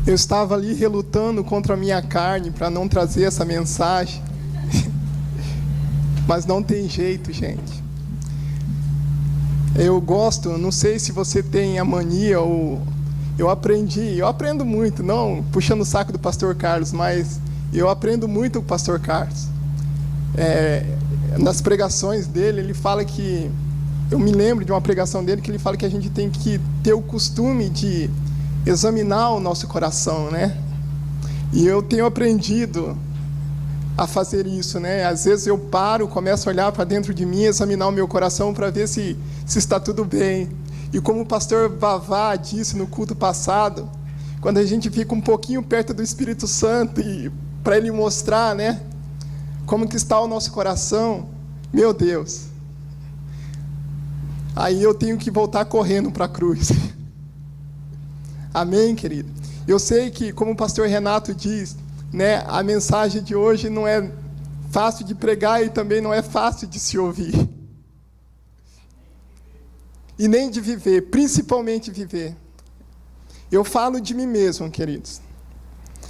Eu estava ali relutando contra a minha carne para não trazer essa mensagem. Mas não tem jeito, gente. Eu gosto, não sei se você tem a mania ou... eu aprendo muito, não puxando o saco do pastor Carlos, mas eu aprendo muito com o pastor Carlos. Nas pregações dele, ele fala que... eu me lembro de uma pregação dele que ele fala que a gente tem que ter o costume de examinar o nosso coração, né? E eu tenho aprendido a fazer isso, né? Às vezes eu paro, começo a olhar para dentro de mim, examinar o meu coração para ver se está tudo bem. E como o pastor Vavá disse no culto passado, quando a gente fica um pouquinho perto do Espírito Santo e para ele mostrar, né, como que está o nosso coração, meu Deus. Aí eu tenho que voltar correndo para a cruz. Amém, querido? Eu sei que, como o pastor Renato diz, né, a mensagem de hoje não é fácil de pregar e também não é fácil de se ouvir. E nem de viver, principalmente viver. Eu falo de mim mesmo, queridos.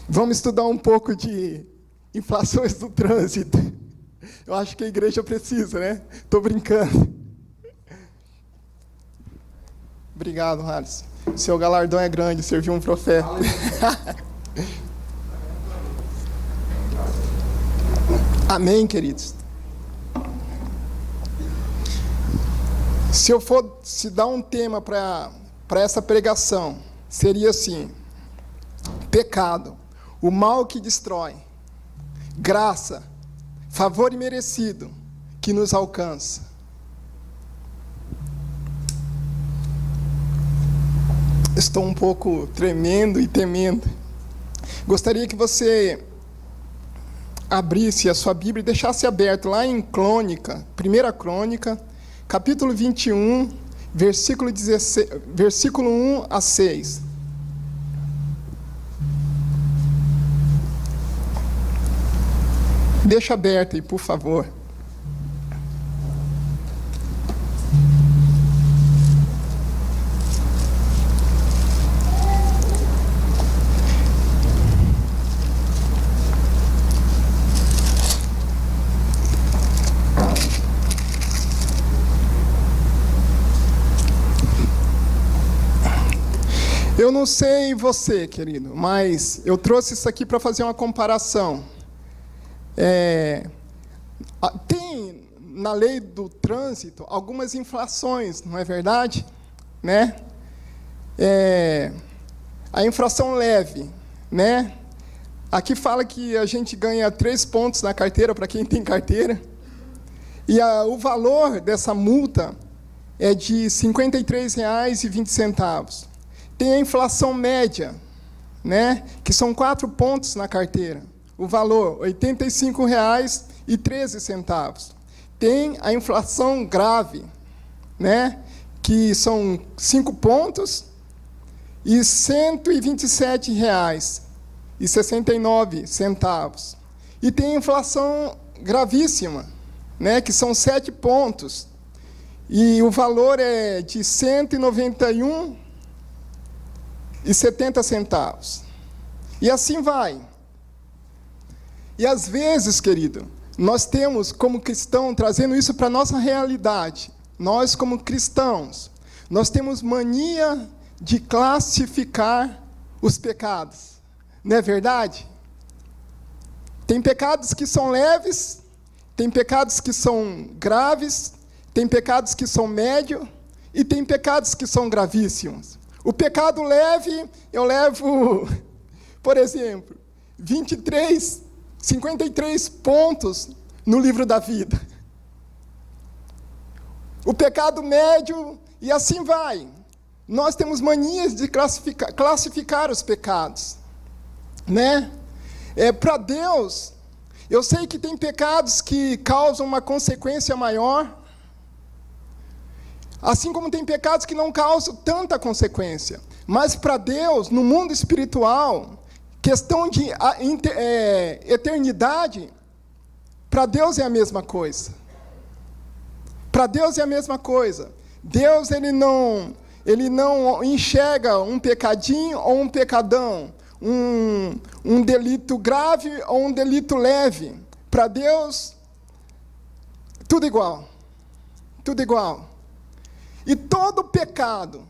Vamos estudar um pouco de inflações do trânsito. Eu acho que a igreja precisa, né? Estou brincando. Obrigado, Harris. Seu galardão é grande, serviu um profeta. Amém, queridos? Se eu fosse dar um tema para essa pregação, seria assim: pecado, o mal que destrói, graça, favor imerecido que nos alcança. Estou um pouco tremendo e temendo. Gostaria que você abrisse a sua Bíblia e deixasse aberto lá em Crônica, 1 Crônica, capítulo 21, versículo 1 a 6. Deixa aberto aí, por favor. Eu não sei você, querido, mas eu trouxe isso aqui para fazer uma comparação. Tem na lei do trânsito algumas infrações, não é verdade? Né? A infração leve, né? Aqui fala que a gente ganha 3 pontos na carteira para quem tem carteira. E o valor dessa multa é de R$ 53,20. Tem a inflação média, né, que são 4 pontos na carteira. O valor, R$ 85,13. Tem a inflação grave, né, que são 5 pontos e R$ 127,69. E tem a inflação gravíssima, né, que são 7 pontos. E o valor é de R$ 191,70. E assim vai. E às vezes, querido, nós temos como cristão, trazendo isso para a nossa realidade, nós como cristãos, nós temos mania de classificar os pecados. Não é verdade? Tem pecados que são leves, tem pecados que são graves, tem pecados que são médios e tem pecados que são gravíssimos. O pecado leve, eu levo, por exemplo, 53 pontos no livro da vida. O pecado médio, e assim vai. Nós temos manias de classificar os pecados, né? Para Deus, eu sei que tem pecados que causam uma consequência maior, assim como tem pecados que não causam tanta consequência. Mas para Deus, no mundo espiritual, questão de eternidade, para Deus é a mesma coisa. Para Deus é a mesma coisa. Deus ele não enxerga um pecadinho ou um pecadão, um delito grave ou um delito leve. Para Deus, tudo igual. Tudo igual. E todo pecado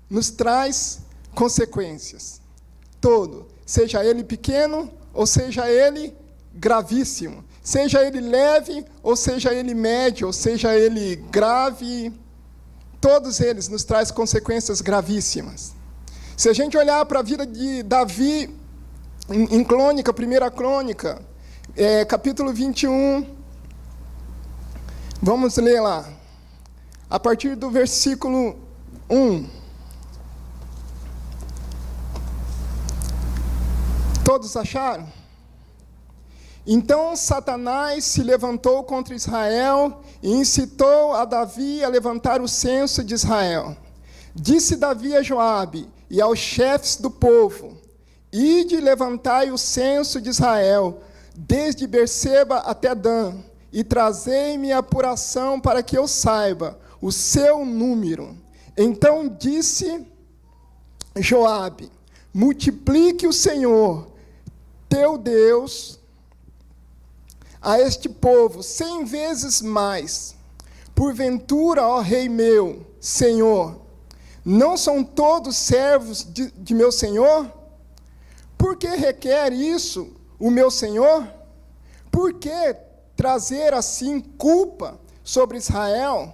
nos traz consequências. Todo. Seja ele pequeno ou seja ele gravíssimo. Seja ele leve ou seja ele médio, ou seja ele grave. Todos eles nos trazem consequências gravíssimas. Se a gente olhar para a vida de Davi, em Crônica, 1 Crônica, capítulo 21, vamos ler lá, a partir do versículo 1. Todos acharam? Então Satanás se levantou contra Israel e incitou a Davi a levantar o censo de Israel. Disse Davi a Joabe e aos chefes do povo: Ide, levantai o censo de Israel, desde Berseba até Dan, e trazei-me a apuração para que eu saiba o seu número. Então disse Joabe: Multiplique o Senhor, teu Deus, a este povo 100 vezes mais. Porventura, ó Rei meu, Senhor, não são todos servos de meu Senhor? Por que requer isso o meu Senhor? Por que trazer assim culpa sobre Israel?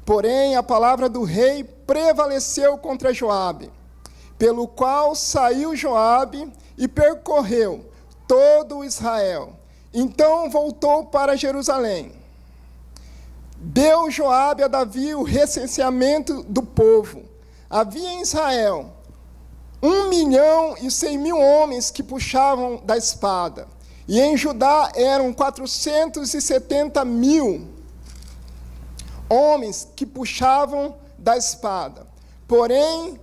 Porém, a palavra do rei prevaleceu contra Joabe, pelo qual saiu Joabe e percorreu todo Israel. Então voltou para Jerusalém. Deu Joabe a Davi o recenseamento do povo. Havia em Israel 1.100.000 homens que puxavam da espada, e em Judá eram 470.000 homens que puxavam da espada. Porém,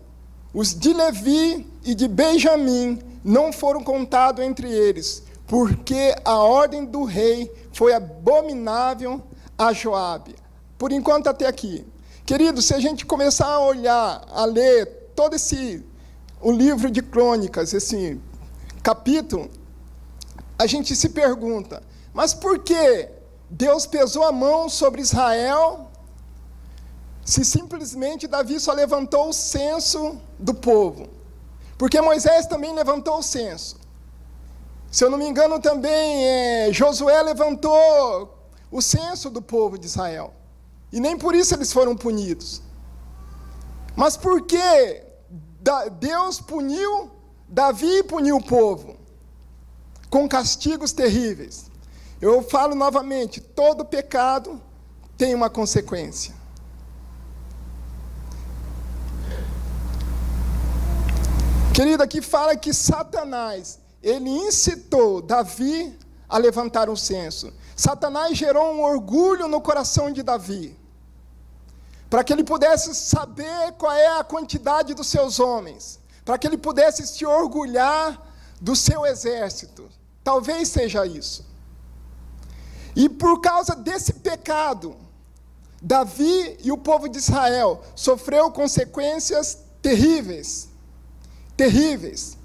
os de Levi e de Benjamim não foram contados entre eles, porque a ordem do rei foi abominável a Joabe. Por enquanto, até aqui. Queridos, se a gente começar a olhar, a ler todo o livro de Crônicas, esse capítulo, a gente se pergunta, mas por que Deus pesou a mão sobre Israel, se simplesmente Davi só levantou o censo do povo? Porque Moisés também levantou o censo. Se eu não me engano também, Josué levantou o censo do povo de Israel. E nem por isso eles foram punidos. Mas por que Deus puniu Davi e puniu o povo com castigos terríveis? Eu falo novamente, todo pecado tem uma consequência. Querido, aqui fala que Satanás, ele incitou Davi a levantar um censo. Satanás gerou um orgulho no coração de Davi, para que ele pudesse saber qual é a quantidade dos seus homens, para que ele pudesse se orgulhar do seu exército. Talvez seja isso. E por causa desse pecado, Davi e o povo de Israel sofreu consequências terríveis. Terríveis.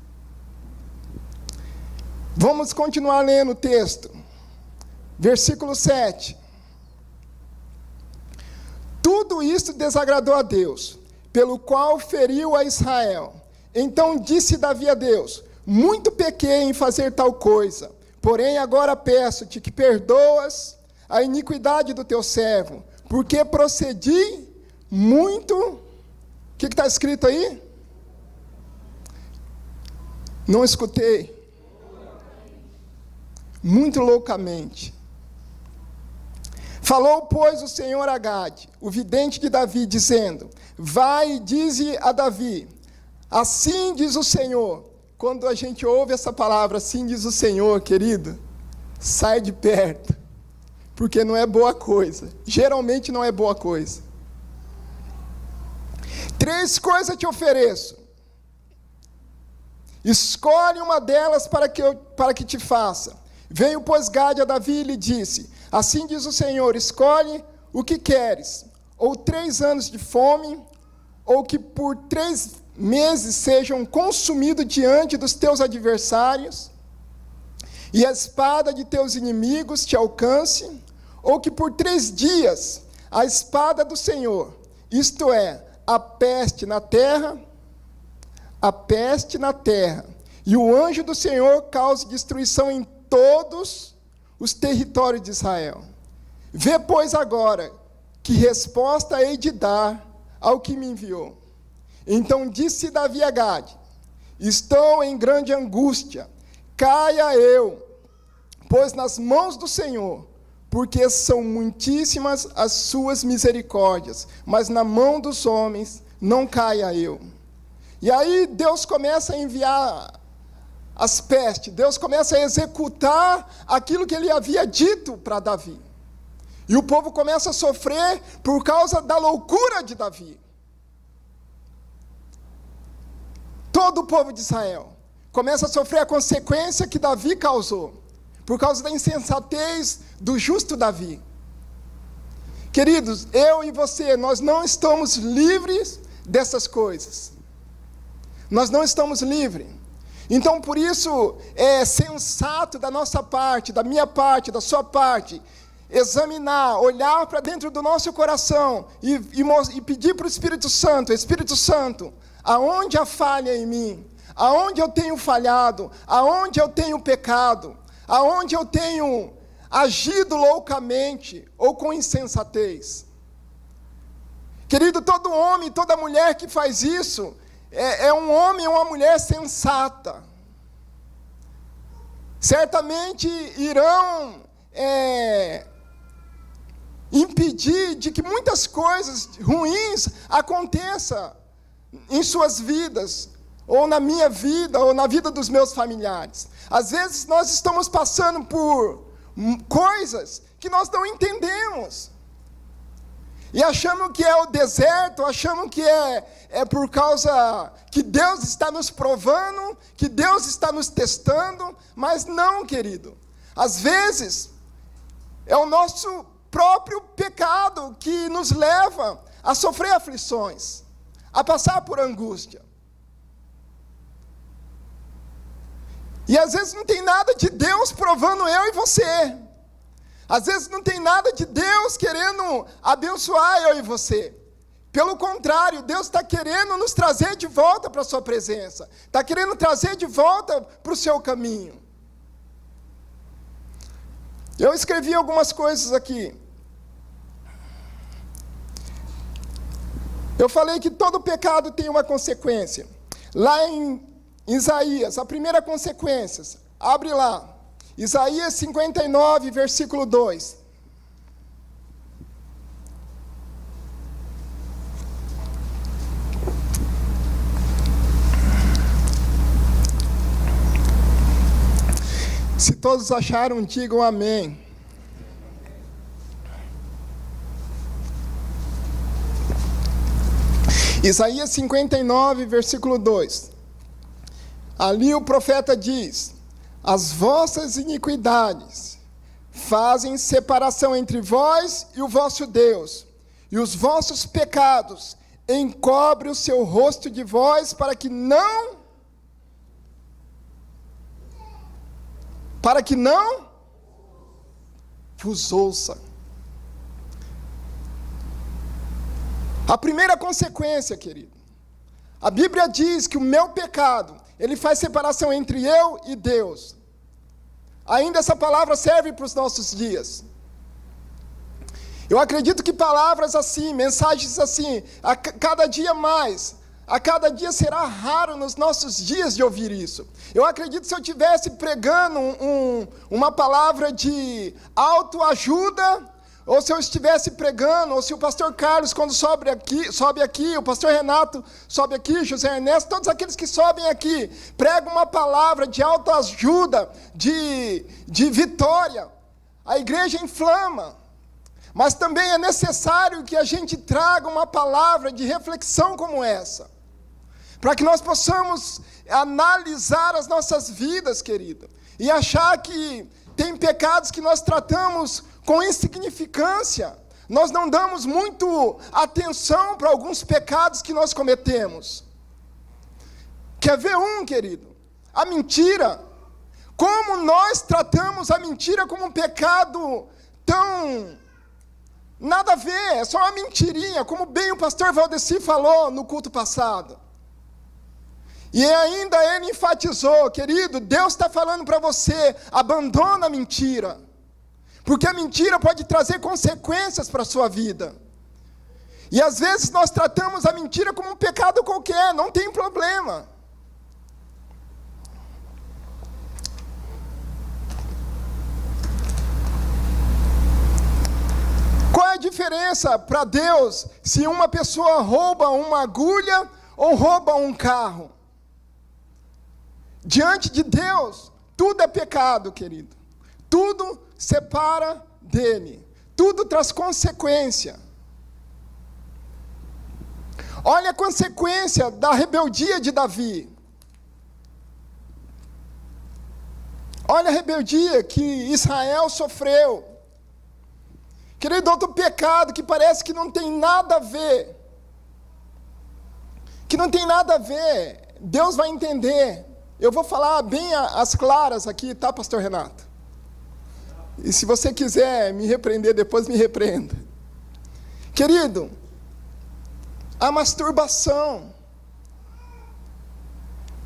Vamos continuar lendo o texto. Versículo 7. Tudo isso desagradou a Deus, pelo qual feriu a Israel. Então disse Davi a Deus: muito pequei em fazer tal coisa, porém agora peço-te que perdoas a iniquidade do teu servo, porque procedi muito... O que está escrito aí? Não escutei. Muito loucamente. Falou, pois, o Senhor a Gade, o vidente de Davi, dizendo: vai e dize a Davi, assim diz o Senhor. Quando a gente ouve essa palavra, assim diz o Senhor, querido, sai de perto, porque não é boa coisa. Geralmente não é boa coisa. 3 coisas te ofereço. Escolhe uma delas para que te faça. Veio, pois, Gade a Davi e lhe disse: assim diz o Senhor, escolhe o que queres, ou 3 anos de fome, ou que por 3 meses sejam consumidos diante dos teus adversários, e a espada de teus inimigos te alcance, ou que por 3 dias a espada do Senhor, isto é, a peste na terra, e o anjo do Senhor cause destruição em todos os territórios de Israel. Vê, pois, agora, que resposta hei de dar ao que me enviou. Então disse Davi a Gade: estou em grande angústia, caia eu, pois nas mãos do Senhor, porque são muitíssimas as suas misericórdias, mas na mão dos homens não caia eu. E aí Deus começa a enviar as pestes, Deus começa a executar aquilo que ele havia dito para Davi. E o povo começa a sofrer por causa da loucura de Davi. Todo o povo de Israel começa a sofrer a consequência que Davi causou, por causa da insensatez do justo Davi. Queridos, eu e você, nós não estamos livres dessas coisas. Nós não estamos livres. Então, por isso, é sensato da nossa parte, da minha parte, da sua parte, examinar, olhar para dentro do nosso coração e pedir para o Espírito Santo, aonde há falha em mim, aonde eu tenho falhado, aonde eu tenho pecado, aonde eu tenho agido loucamente ou com insensatez. Querido, todo homem, toda mulher que faz isso, é um homem ou uma mulher sensata. Certamente irão impedir de que muitas coisas ruins aconteçam em suas vidas, ou na minha vida, ou na vida dos meus familiares. Às vezes nós estamos passando por coisas que nós não entendemos. E achamos que é o deserto, achamos que é por causa que Deus está nos provando, que Deus está nos testando, mas não, querido. Às vezes, é o nosso próprio pecado que nos leva a sofrer aflições, a passar por angústia. E às vezes não tem nada de Deus provando eu e você. Às vezes não tem nada de Deus querendo abençoar eu e você. Pelo contrário, Deus está querendo nos trazer de volta para a sua presença. Está querendo trazer de volta para o seu caminho. Eu escrevi algumas coisas aqui. Eu falei que todo pecado tem uma consequência. Lá em Isaías, a primeira consequência, abre lá. Isaías 59, versículo 2. Se todos acharam, digam amém. Isaías 59, versículo 2. Ali o profeta diz: as vossas iniquidades fazem separação entre vós e o vosso Deus, e os vossos pecados encobrem o seu rosto de vós para que não vos ouça. A primeira consequência, querido, a Bíblia diz que o meu pecado, ele faz separação entre eu e Deus. Ainda essa palavra serve para os nossos dias. Eu acredito que palavras assim, mensagens assim, a cada dia mais, a cada dia será raro nos nossos dias de ouvir isso. Eu acredito que se eu estivesse pregando uma palavra de autoajuda, ou se eu estivesse pregando, ou se o pastor Carlos, quando sobe aqui, o pastor Renato sobe aqui, José Ernesto, todos aqueles que sobem aqui, pregam uma palavra de autoajuda, de vitória, a igreja inflama. Mas também é necessário que a gente traga uma palavra de reflexão como essa, para que nós possamos analisar as nossas vidas, querido, e achar que tem pecados que nós tratamos com insignificância. Nós não damos muito atenção para alguns pecados que nós cometemos. Quer ver querido? A mentira. Como nós tratamos a mentira como um pecado tão... nada a ver, é só uma mentirinha, como bem o pastor Valdeci falou no culto passado. E ainda ele enfatizou, querido, Deus está falando para você, abandona a mentira. Porque a mentira pode trazer consequências para a sua vida. E às vezes nós tratamos a mentira como um pecado qualquer, não tem problema. Qual é a diferença para Deus se uma pessoa rouba uma agulha ou rouba um carro? Diante de Deus, tudo é pecado, querido. Tudo separa dele. Tudo traz consequência. Olha a consequência da rebeldia de Davi. Olha a rebeldia que Israel sofreu. Querido, outro pecado que parece que não tem nada a ver. Que não tem nada a ver. Deus vai entender. Eu vou falar bem as claras aqui, tá, pastor Renato? E se você quiser me repreender, depois me repreenda. Querido, a masturbação.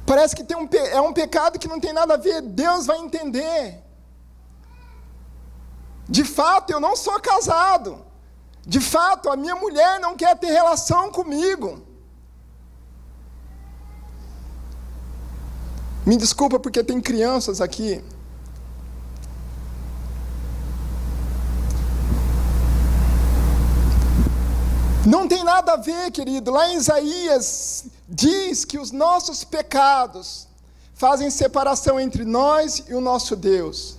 Parece que é um pecado que não tem nada a ver. Deus vai entender. De fato, eu não sou casado. De fato, a minha mulher não quer ter relação comigo. Me desculpa porque tem crianças aqui. Não tem nada a ver, querido. Lá em Isaías diz que os nossos pecados fazem separação entre nós e o nosso Deus.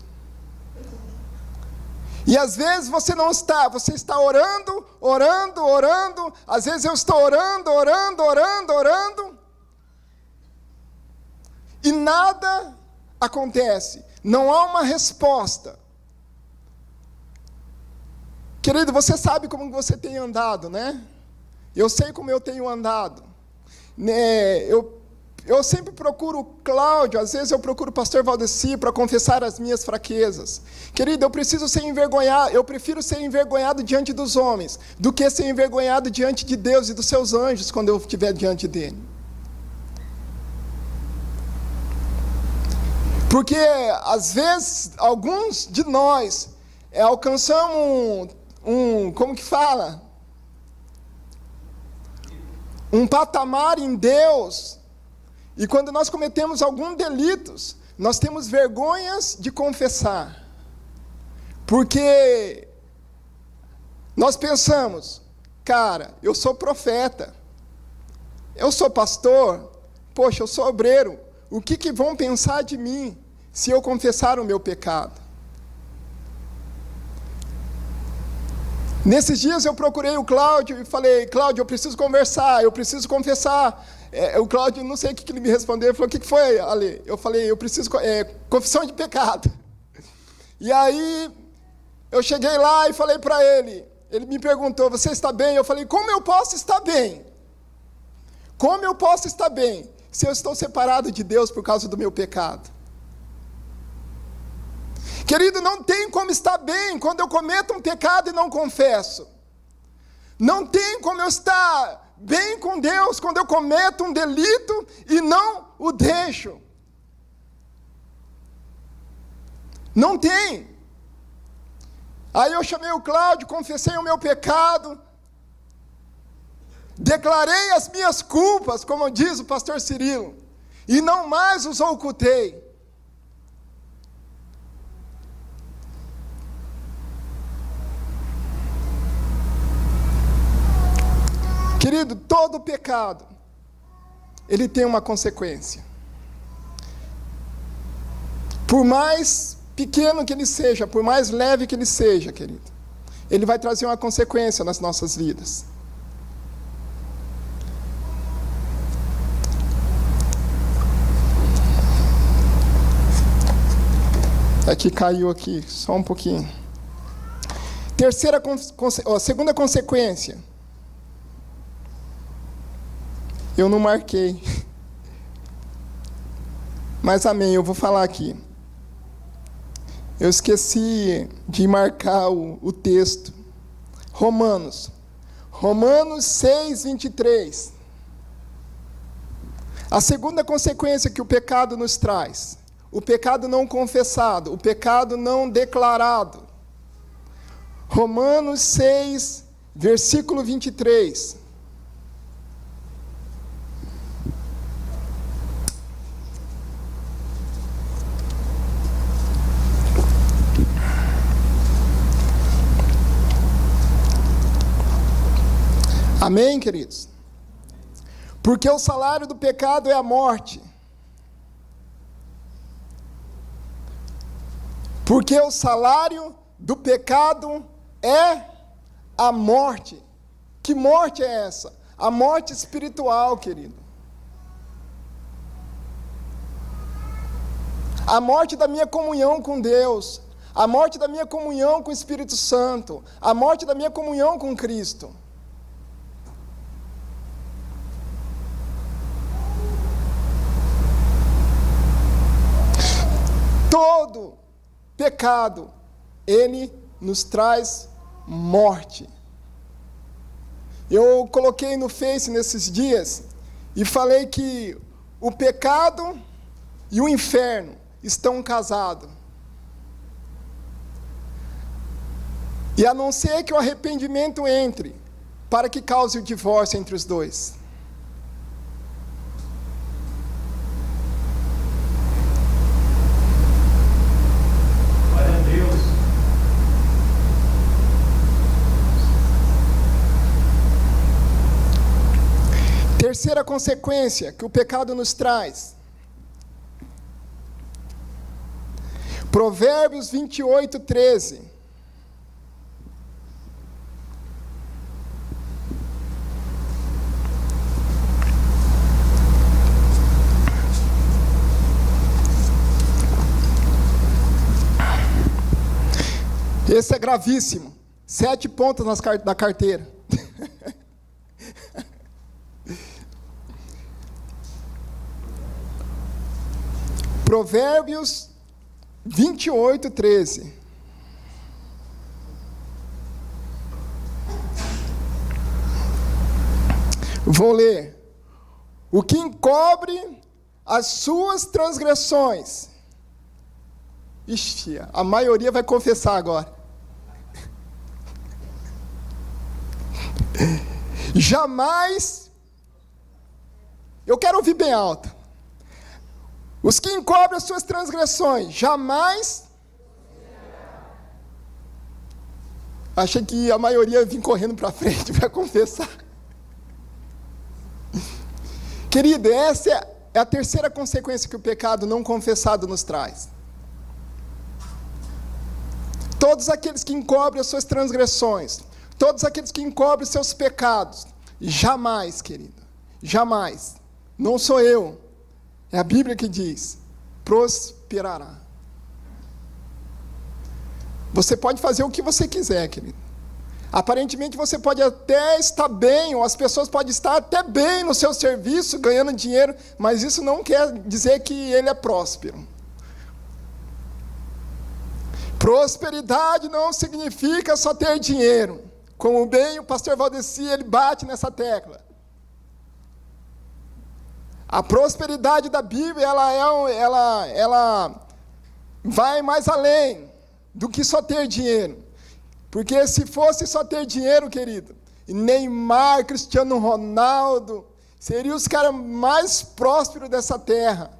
E às vezes você está orando, às vezes eu estou orando, e nada acontece, não há uma resposta. Querido, você sabe como você tem andado, né? Eu sei como eu tenho andado. Eu sempre procuro o Cláudio, às vezes eu procuro o pastor Valdeci para confessar as minhas fraquezas. Querido, eu prefiro ser envergonhado diante dos homens, do que ser envergonhado diante de Deus e dos seus anjos, quando eu estiver diante dele. Porque, às vezes, alguns de nós alcançamos como que fala? Um patamar em Deus. E quando nós cometemos algum delito, nós temos vergonhas de confessar. Porque nós pensamos, cara, eu sou profeta, eu sou pastor, poxa, eu sou obreiro, o que vão pensar de mim se eu confessar o meu pecado? Nesses dias eu procurei o Cláudio e falei, Cláudio, eu preciso conversar, eu preciso confessar. O Cláudio, não sei o que ele me respondeu, ele falou, o que foi, Ale? Eu falei, eu preciso, confissão de pecado. E aí, eu cheguei lá e falei para ele me perguntou, você está bem? Eu falei, como eu posso estar bem? Como eu posso estar bem se eu estou separado de Deus por causa do meu pecado? Querido, não tem como estar bem quando eu cometo um pecado e não confesso. Não tem como eu estar bem com Deus quando eu cometo um delito e não o deixo. Não tem. Aí eu chamei o Cláudio, confessei o meu pecado, declarei as minhas culpas, como diz o pastor Cirilo, e não mais os ocultei. Querido, todo pecado, ele tem uma consequência. Por mais pequeno que ele seja, por mais leve que ele seja, querido, ele vai trazer uma consequência nas nossas vidas. Aqui caiu aqui, só um pouquinho. Segunda consequência. Eu não marquei. Mas amém, eu vou falar aqui. Eu esqueci de marcar o texto. Romanos 6, 23. A segunda consequência que o pecado nos traz. O pecado não confessado, o pecado não declarado. Romanos 6, versículo 23. Amém, queridos? Porque o salário do pecado é a morte. Porque o salário do pecado é a morte. Que morte é essa? A morte espiritual, querido. A morte da minha comunhão com Deus. A morte da minha comunhão com o Espírito Santo. A morte da minha comunhão com Cristo. Todo pecado, ele nos traz morte. Eu coloquei no Face nesses dias e falei que o pecado e o inferno estão casados. E a não ser que o arrependimento entre, para que cause o divórcio entre os dois. Terceira consequência que o pecado nos traz. Provérbios 28, 13. Esse é gravíssimo. 7 pontos na carteira. Provérbios 28, 13. Vou ler. O que encobre as suas transgressões. Ixi, a maioria vai confessar agora. Jamais. Eu quero ouvir bem alto. Os que encobrem as suas transgressões, jamais. Achei que a maioria ia vir correndo para frente para confessar. Querido, essa é a terceira consequência que o pecado não confessado nos traz. Todos aqueles que encobrem as suas transgressões, todos aqueles que encobrem os seus pecados, jamais, querido, jamais, não sou eu, é a Bíblia que diz, prosperará. Você pode fazer o que você quiser, querido. Aparentemente você pode até estar bem, ou as pessoas podem estar até bem no seu serviço, ganhando dinheiro, mas isso não quer dizer que ele é próspero. Prosperidade não significa só ter dinheiro. Como bem o pastor Valdeci, ele bate nessa tecla. A prosperidade da Bíblia, ela vai mais além do que só ter dinheiro. Porque se fosse só ter dinheiro, querido, Neymar, Cristiano Ronaldo, seriam os caras mais prósperos dessa terra.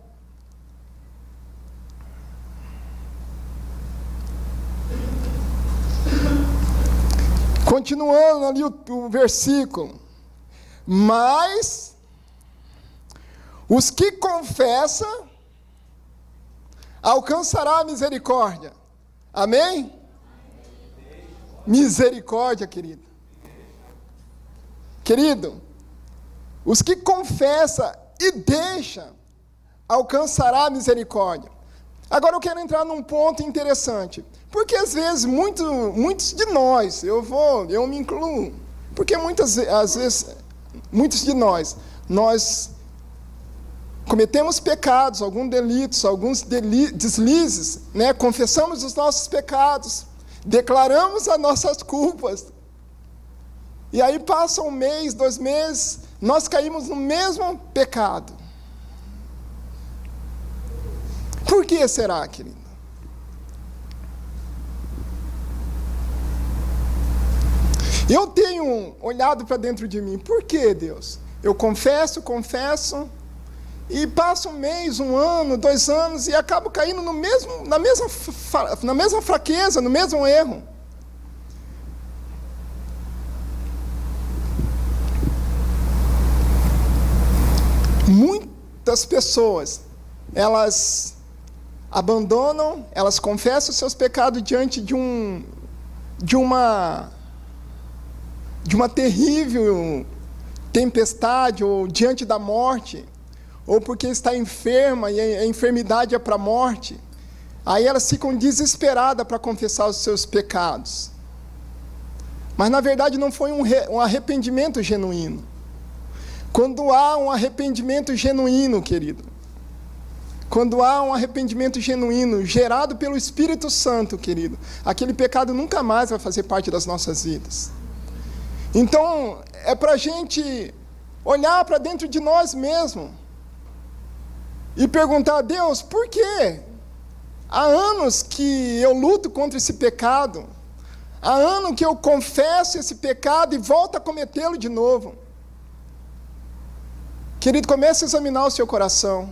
Continuando ali o versículo. Mas os que confessam alcançará a misericórdia. Amém? Misericórdia, querido. Querido, os que confessam e deixam alcançará a misericórdia. Agora eu quero entrar num ponto interessante. Porque às vezes muitos de nós, eu me incluo, porque às vezes muitos de nós cometemos pecados, alguns delitos, alguns deslizes, né? Confessamos os nossos pecados, declaramos as nossas culpas, e aí passa 1 mês, 2 meses, nós caímos no mesmo pecado. Por que será, querido? Eu tenho olhado para dentro de mim. Por que, Deus? Eu confesso, e passa 1 mês, 1 ano, 2 anos, e acabo caindo na mesma fraqueza, no mesmo erro. Muitas pessoas, elas abandonam, elas confessam os seus pecados diante de uma terrível tempestade, ou diante da morte, ou porque está enferma e a enfermidade é para a morte. Aí elas ficam desesperadas para confessar os seus pecados. Mas na verdade não foi um arrependimento genuíno. Quando há um arrependimento genuíno, querido, quando há um arrependimento genuíno, gerado pelo Espírito Santo, querido, aquele pecado nunca mais vai fazer parte das nossas vidas. Então, é para a gente olhar para dentro de nós mesmos e perguntar a Deus, por quê? Há anos que eu luto contra esse pecado, há anos que eu confesso esse pecado e volto a cometê-lo de novo. Querido, comece a examinar o seu coração.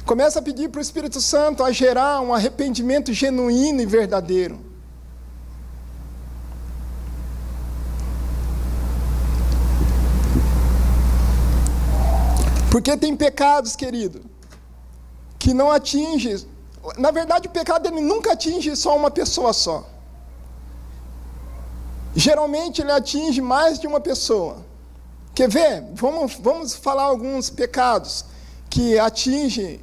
Comece a pedir para o Espírito Santo a gerar um arrependimento genuíno e verdadeiro. Porque tem pecados, querido, que não atinge. Na verdade, o pecado ele nunca atinge só uma pessoa só. Geralmente ele atinge mais de uma pessoa. Quer ver? Vamos falar alguns pecados que atingem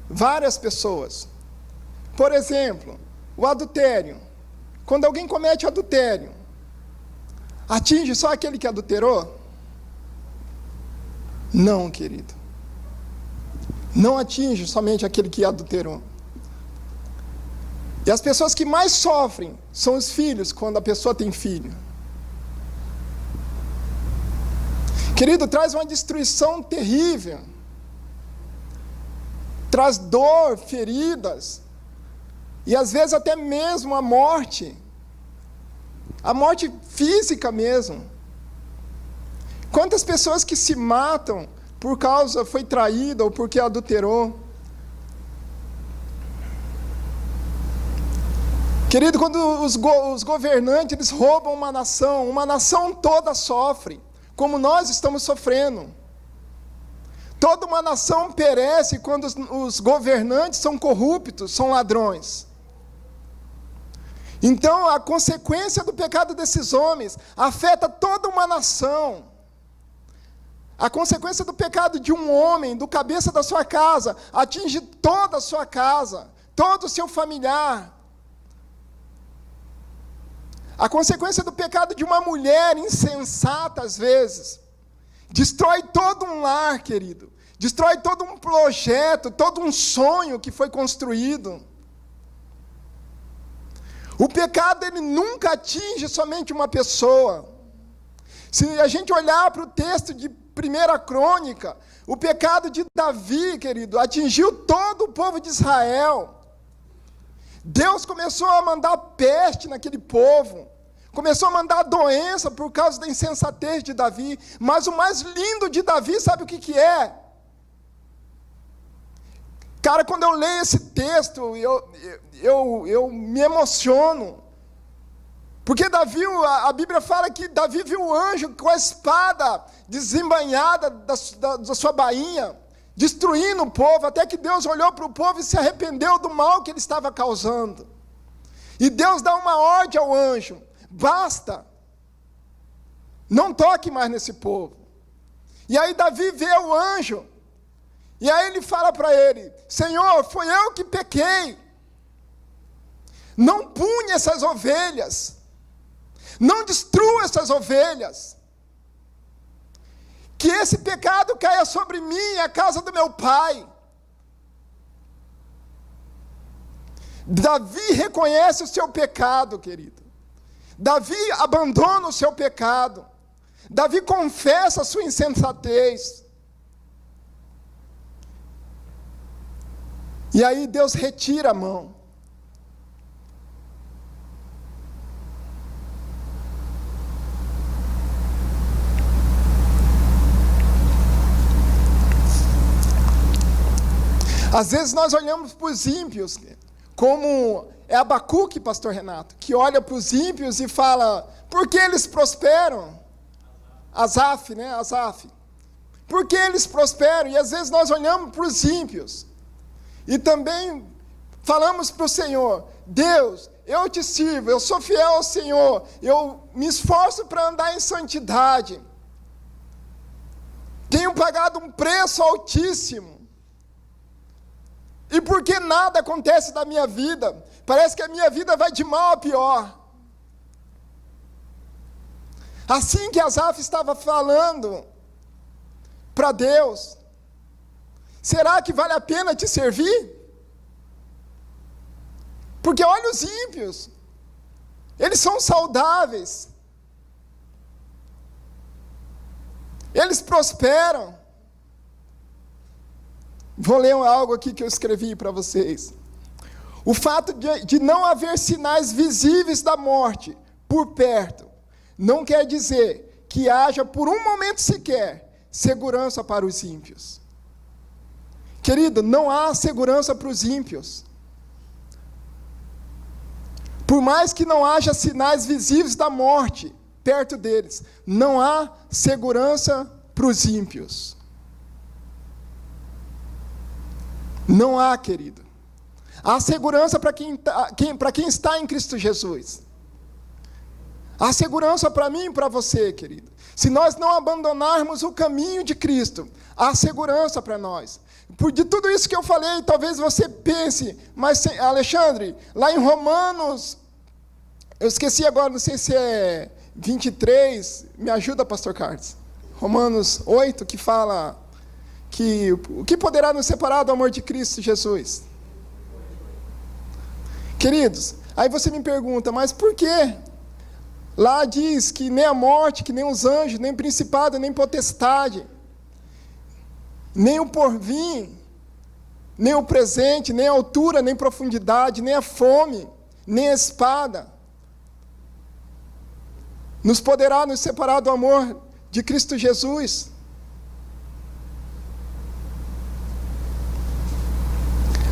várias pessoas. Por exemplo, o adultério. Quando alguém comete adultério, atinge só aquele que adulterou? Não, querido. Não atinge somente aquele que adulterou. E as pessoas que mais sofrem são os filhos, quando a pessoa tem filho. Querido, traz uma destruição terrível. Traz dor, feridas. E às vezes até mesmo a morte. A morte física mesmo. Quantas pessoas que se matam por causa foi traída ou porque adulterou? Querido, quando os governantes eles roubam uma nação toda sofre, como nós estamos sofrendo. Toda uma nação perece quando os governantes são corruptos, são ladrões. Então, a consequência do pecado desses homens afeta toda uma nação. A consequência do pecado de um homem, do cabeça da sua casa, atinge toda a sua casa, todo o seu familiar. A consequência do pecado de uma mulher insensata, às vezes, destrói todo um lar, querido. Destrói todo um projeto, todo um sonho que foi construído. O pecado, ele nunca atinge somente uma pessoa. Se a gente olhar para o texto de 1 Crônica, o pecado de Davi, querido, atingiu todo o povo de Israel. Deus começou a mandar peste naquele povo. Começou a mandar doença por causa da insensatez de Davi. Mas o mais lindo de Davi, sabe o que é? Cara, quando eu leio esse texto, eu me emociono. Porque Davi, a Bíblia fala que Davi viu o anjo com a espada desembainhada da sua bainha, destruindo o povo, até que Deus olhou para o povo e se arrependeu do mal que ele estava causando. E Deus dá uma ordem ao anjo: basta, não toque mais nesse povo. E aí Davi vê o anjo, e aí ele fala para ele: Senhor, foi eu que pequei, não pune essas ovelhas, não destrua essas ovelhas. que esse pecado caia sobre mim e a casa do meu pai. Davi reconhece o seu pecado, querido. Davi abandona o seu pecado. Davi confessa a sua insensatez. E aí Deus retira a mão. Às vezes nós olhamos para os ímpios, como é Abacuque, pastor Renato, que olha para os ímpios e fala, por que eles prosperam? Asaf, né? Asaf. Por que eles prosperam? E às vezes nós olhamos para os ímpios e também falamos para o Senhor, Deus, eu te sirvo, eu sou fiel ao Senhor, eu me esforço para andar em santidade, tenho pagado um preço altíssimo. E por que nada acontece na minha vida? Parece que a minha vida vai de mal a pior. Assim que Asaf estava falando para Deus, será que vale a pena te servir? Porque olha os ímpios, eles são saudáveis, eles prosperam. Vou ler algo aqui que eu escrevi para vocês. O fato de não haver sinais visíveis da morte por perto, não quer dizer que haja por um momento sequer segurança para os ímpios. Querido, não há segurança para os ímpios. Por mais que não haja sinais visíveis da morte perto deles, não há segurança para os ímpios. Não há, querido. Há segurança para quem está em Cristo Jesus. Há segurança para mim e para você, querido. Se nós não abandonarmos o caminho de Cristo, há segurança para nós. De tudo isso que eu falei, talvez você pense, mas Alexandre, lá em Romanos, eu esqueci agora, não sei se é 23, me ajuda, pastor Carlos. Romanos 8, que fala que o que poderá nos separar do amor de Cristo Jesus? Queridos, aí você me pergunta, mas por quê? Lá diz que nem a morte, que nem os anjos, nem principado, nem potestade, nem o porvir, nem o presente, nem a altura, nem profundidade, nem a fome, nem a espada, nos poderá nos separar do amor de Cristo Jesus.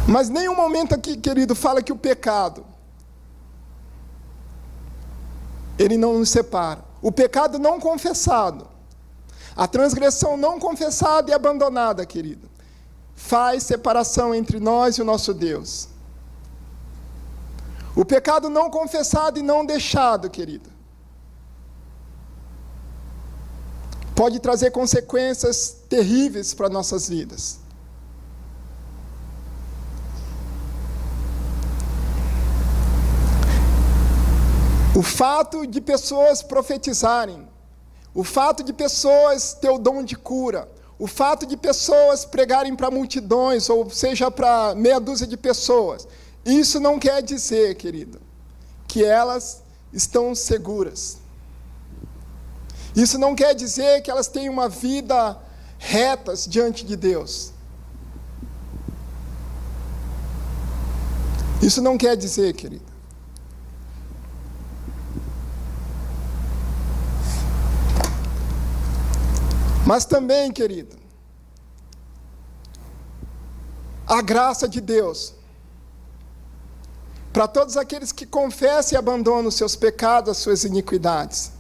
Mas nenhum momento aqui, querido, fala que o pecado, ele não nos separa. O pecado não confessado, a transgressão não confessada e abandonada, querido, faz separação entre nós e o nosso Deus. O pecado não confessado e não deixado, querido, pode trazer consequências terríveis para nossas vidas. O fato de pessoas profetizarem, o fato de pessoas ter o dom de cura, o fato de pessoas pregarem para multidões, ou seja, para meia dúzia de pessoas, isso não quer dizer, querido, que elas estão seguras. Isso não quer dizer que elas têm uma vida reta diante de Deus. Isso não quer dizer, querido. Mas também, querido, a graça de Deus, para todos aqueles que confessam e abandonam os seus pecados, as suas iniquidades.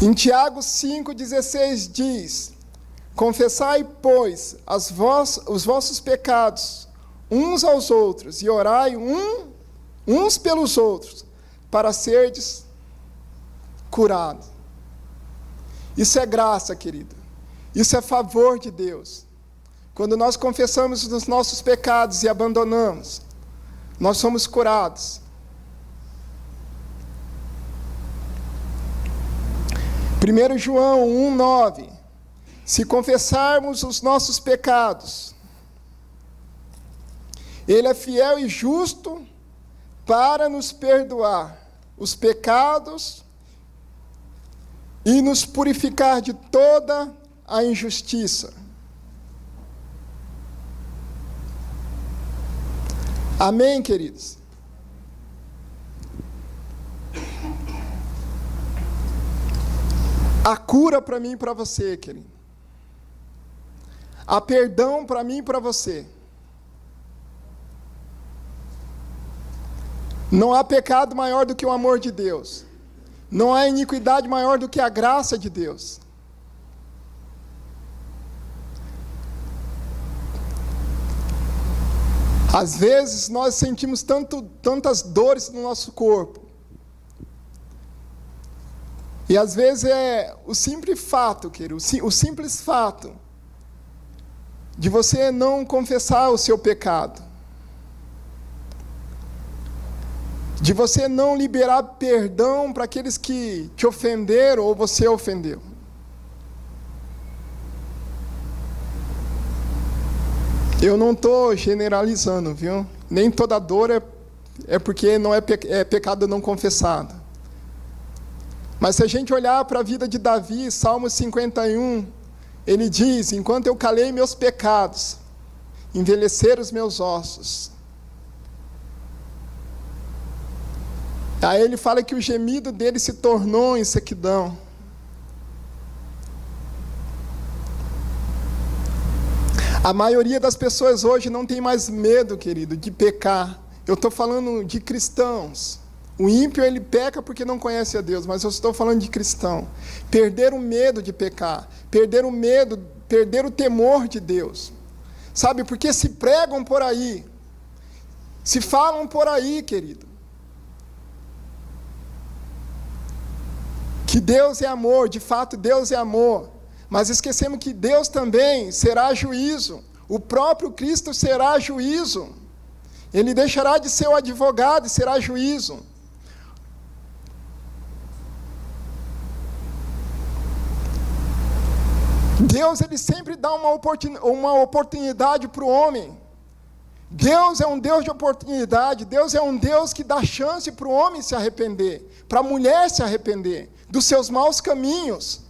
Em Tiago 5,16 diz, confessai, pois, os vossos pecados uns aos outros, e orai uns pelos outros, para serdes curados. Isso é graça, querido. Isso é favor de Deus. Quando nós confessamos os nossos pecados e abandonamos, nós somos curados. 1 João 1,9. Se confessarmos os nossos pecados, Ele é fiel e justo para nos perdoar os pecados e nos purificar de toda a injustiça. Amém, queridos? Há cura para mim e para você, querido. Há perdão para mim e para você. Não há pecado maior do que o amor de Deus. Não há iniquidade maior do que a graça de Deus. Às vezes nós sentimos tantas dores no nosso corpo. E às vezes é o simples fato, querido, o simples fato de você não confessar o seu pecado. De você não liberar perdão para aqueles que te ofenderam ou você ofendeu. Eu não estou generalizando, viu? Nem toda dor é porque não é pecado não confessado. Mas se a gente olhar para a vida de Davi, Salmo 51, ele diz: enquanto eu calei meus pecados, envelheceram os meus ossos. Aí ele fala que o gemido dele se tornou em sequidão. A maioria das pessoas hoje não tem mais medo, querido, de pecar. Eu estou falando de cristãos. O ímpio, ele peca porque não conhece a Deus, mas eu estou falando de cristão. Perder o medo de pecar, perder o medo, perder o temor de Deus. Sabe, porque se pregam por aí, se falam por aí, querido, que Deus é amor, de fato Deus é amor, mas esquecemos que Deus também será juízo, o próprio Cristo será juízo, Ele deixará de ser o advogado e será juízo. Deus, Ele sempre dá uma oportunidade para o homem. Deus é um Deus de oportunidade, Deus é um Deus que dá chance para o homem se arrepender, para a mulher se arrepender dos seus maus caminhos.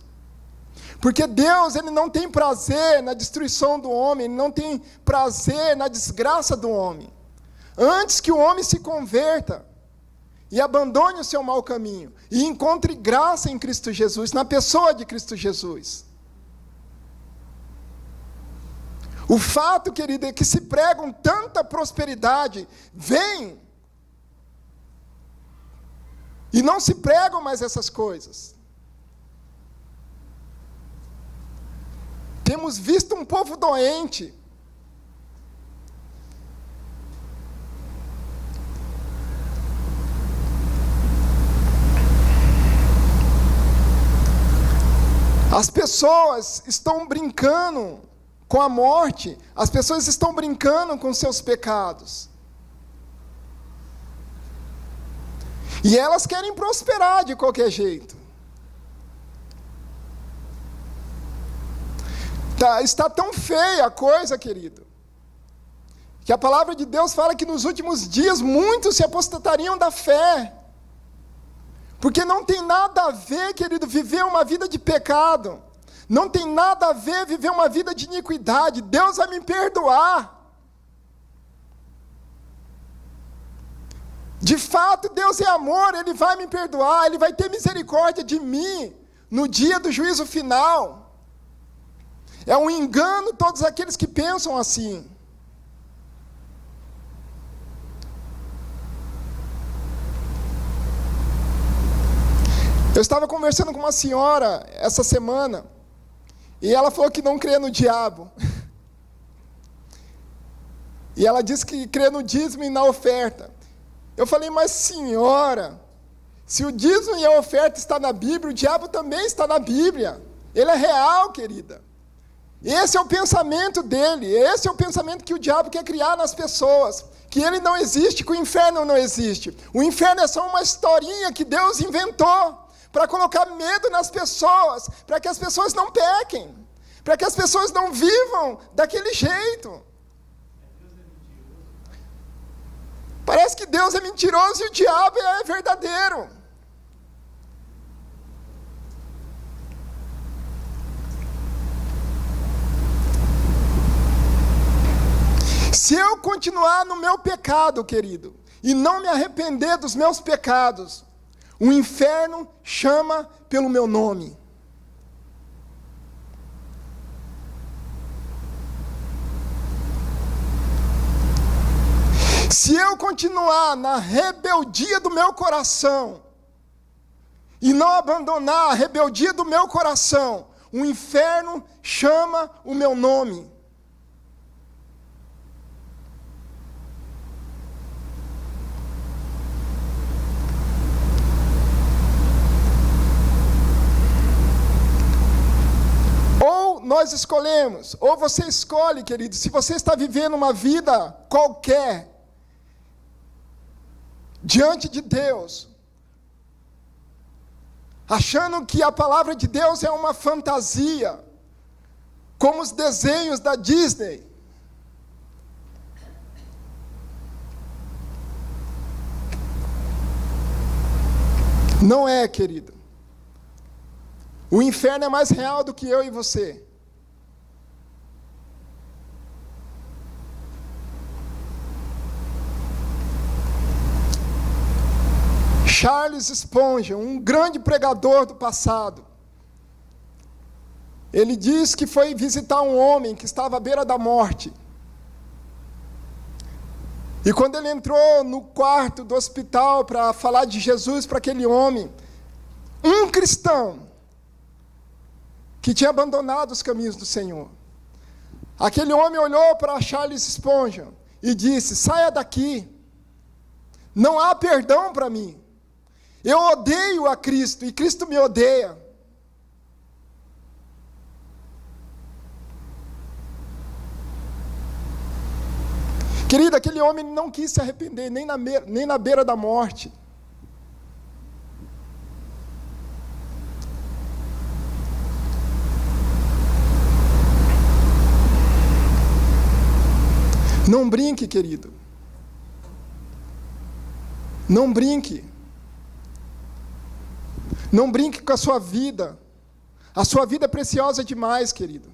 Porque Deus, Ele não tem prazer na destruição do homem, Ele não tem prazer na desgraça do homem. Antes que o homem se converta e abandone o seu mau caminho e encontre graça em Cristo Jesus, na pessoa de Cristo Jesus. O fato, querido, é que se pregam tanta prosperidade, vem, e não se pregam mais essas coisas. Temos visto um povo doente. As pessoas estão brincando com a morte, as pessoas estão brincando com seus pecados. E elas querem prosperar de qualquer jeito. Está tão feia a coisa, querido, que a palavra de Deus fala que nos últimos dias muitos se apostatariam da fé. Porque não tem nada a ver, querido, viver uma vida de pecado. Não tem nada a ver viver uma vida de iniquidade. Deus vai me perdoar. De fato, Deus é amor, Ele vai me perdoar, Ele vai ter misericórdia de mim no dia do juízo final. É um engano todos aqueles que pensam assim. Eu estava conversando com uma senhora essa semana, e ela falou que não crê no diabo. E ela disse que crê no dízimo e na oferta. Eu falei, mas senhora, se o dízimo e a oferta está na Bíblia, o diabo também está na Bíblia. Ele é real, querida. Esse é o pensamento dele, esse é o pensamento que o diabo quer criar nas pessoas. Que ele não existe, que o inferno não existe. O inferno é só uma historinha que Deus inventou para colocar medo nas pessoas, para que as pessoas não pequem, para que as pessoas não vivam daquele jeito. Parece que Deus é mentiroso e o diabo é verdadeiro. Se eu continuar no meu pecado, querido, e não me arrepender dos meus pecados, o inferno chama pelo meu nome. Se eu continuar na rebeldia do meu coração, e não abandonar a rebeldia do meu coração, o inferno chama o meu nome. Ou nós escolhemos, ou você escolhe, querido, se você está vivendo uma vida qualquer, diante de Deus, achando que a palavra de Deus é uma fantasia, como os desenhos da Disney. Não é, querido. O inferno é mais real do que eu e você. Charles Spurgeon, um grande pregador do passado, ele diz que foi visitar um homem que estava à beira da morte. E quando ele entrou no quarto do hospital para falar de Jesus para aquele homem, um cristão que tinha abandonado os caminhos do Senhor, aquele homem olhou para Charles Spurgeon e disse: saia daqui, não há perdão para mim. Eu odeio a Cristo e Cristo me odeia. Querido, aquele homem não quis se arrepender nem na beira da morte. Não brinque, querido. Não brinque. Não brinque com a sua vida. A sua vida é preciosa demais, querido.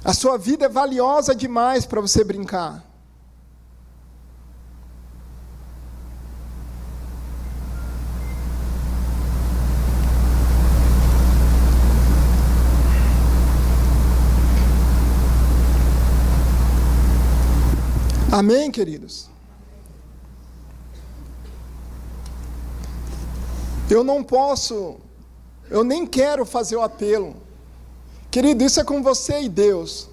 A sua vida é valiosa demais para você brincar. Amém, queridos? Eu não posso, eu nem quero fazer o apelo. Querido, isso é com você e Deus.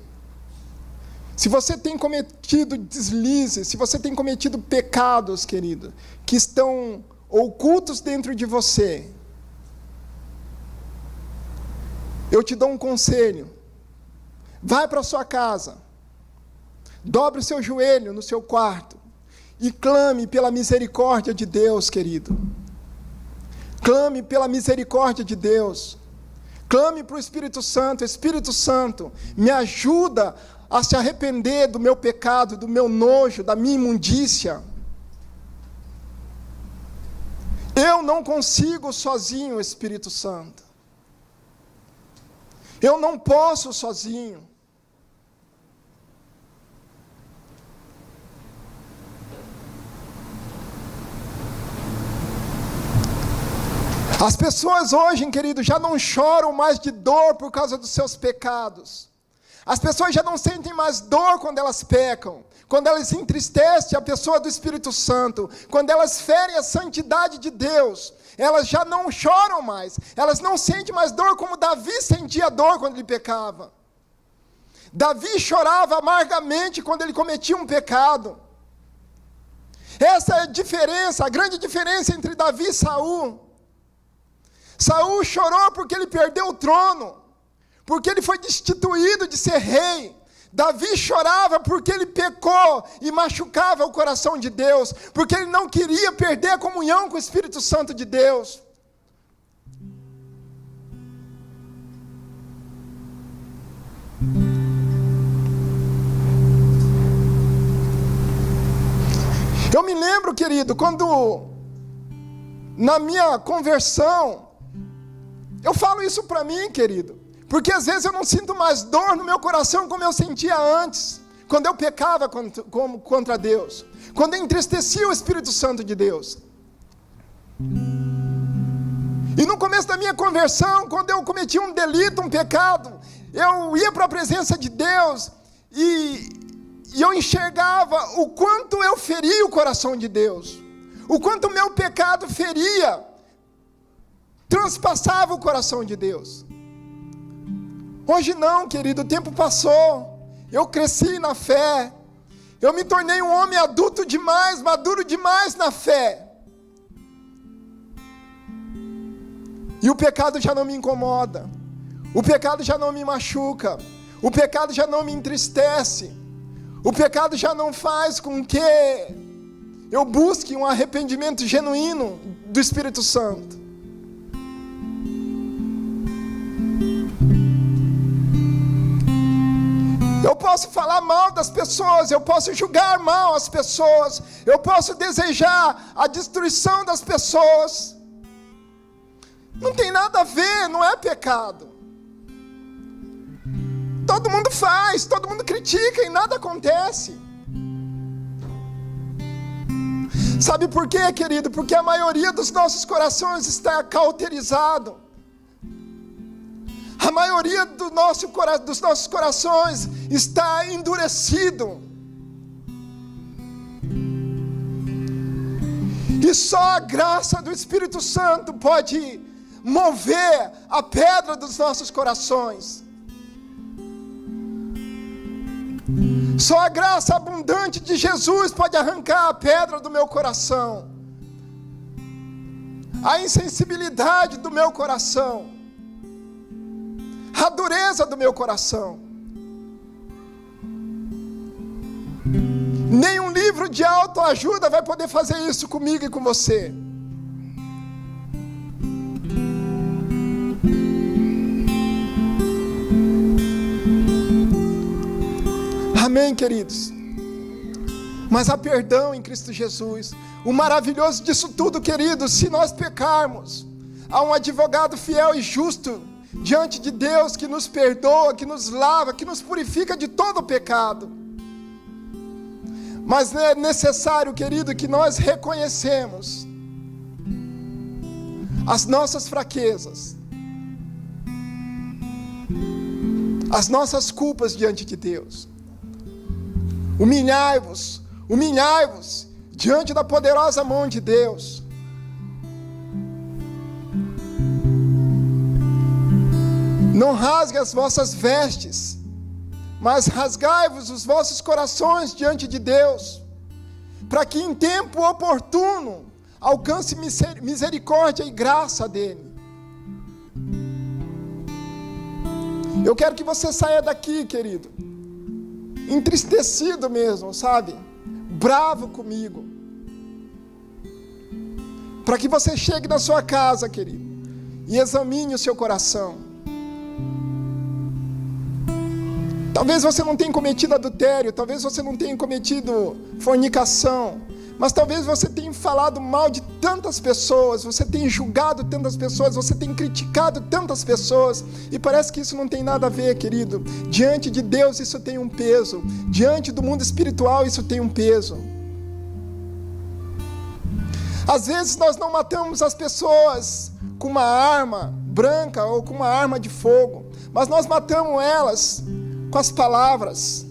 Se você tem cometido deslizes, se você tem cometido pecados, querido, que estão ocultos dentro de você, eu te dou um conselho. Vai para a sua casa, dobre o seu joelho no seu quarto e clame pela misericórdia de Deus, querido. Clame pela misericórdia de Deus. Clame para o Espírito Santo. Espírito Santo, me ajuda a se arrepender do meu pecado, do meu nojo, da minha imundícia. Eu não consigo sozinho, Espírito Santo. Eu não posso sozinho. As pessoas hoje, querido, já não choram mais de dor por causa dos seus pecados. As pessoas já não sentem mais dor quando elas pecam, quando elas entristecem a pessoa do Espírito Santo, quando elas ferem a santidade de Deus. Elas já não choram mais, elas não sentem mais dor como Davi sentia dor quando ele pecava. Davi chorava amargamente quando ele cometia um pecado. Essa é a diferença, a grande diferença entre Davi e Saul. Saul chorou porque ele perdeu o trono, porque ele foi destituído de ser rei. Davi chorava porque ele pecou e machucava o coração de Deus, porque ele não queria perder a comunhão com o Espírito Santo de Deus. Eu me lembro, querido, quando na minha conversão, eu falo isso para mim, querido, porque às vezes eu não sinto mais dor no meu coração como eu sentia antes, quando eu pecava contra Deus, quando eu entristecia o Espírito Santo de Deus. E no começo da minha conversão, quando eu cometia um delito, um pecado, eu ia para a presença de Deus e eu enxergava o quanto eu feria o coração de Deus, o quanto o meu pecado feria, transpassava o coração de Deus. Hoje não, querido, o tempo passou, eu cresci na fé, eu me tornei um homem adulto demais, maduro demais na fé. E o pecado já não me incomoda, o pecado já não me machuca, o pecado já não me entristece, o pecado já não faz com que eu busque um arrependimento genuíno do Espírito Santo. Eu posso falar mal das pessoas, eu posso julgar mal as pessoas, eu posso desejar a destruição das pessoas. Não tem nada a ver, não é pecado. Todo mundo faz, todo mundo critica e nada acontece. Sabe por quê, querido? Porque a maioria dos nossos corações está cauterizado. A maioria dos nossos corações está endurecido. E só a graça do Espírito Santo pode mover a pedra dos nossos corações. Só a graça abundante de Jesus pode arrancar a pedra do meu coração, a insensibilidade do meu coração, a dureza do meu coração. Nenhum livro de autoajuda vai poder fazer isso comigo e com você. Amém, queridos? Mas há perdão em Cristo Jesus. O maravilhoso disso tudo, queridos, se nós pecarmos, há um advogado fiel e justo diante de Deus que nos perdoa, que nos lava, que nos purifica de todo o pecado. Mas é necessário, querido, que nós reconhecemos as nossas fraquezas, as nossas culpas diante de Deus. Humilhai-vos, humilhai-vos diante da poderosa mão de Deus. Não rasgue as vossas vestes, mas rasgai-vos os vossos corações diante de Deus, para que em tempo oportuno alcance misericórdia e graça dele. Eu quero que você saia daqui, querido, entristecido mesmo, sabe? Bravo comigo. Para que você chegue na sua casa, querido, e examine o seu coração. Talvez você não tenha cometido adultério, talvez você não tenha cometido fornicação, mas talvez você tenha falado mal de tantas pessoas, você tenha julgado tantas pessoas, você tenha criticado tantas pessoas, e parece que isso não tem nada a ver, querido. Diante de Deus isso tem um peso, diante do mundo espiritual isso tem um peso. Às vezes nós não matamos as pessoas com uma arma branca ou com uma arma de fogo, mas nós matamos elas com as palavras.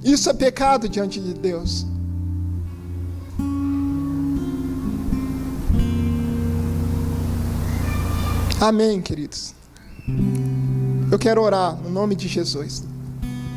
Isso é pecado diante de Deus. Amém, queridos? Eu quero orar no nome de Jesus.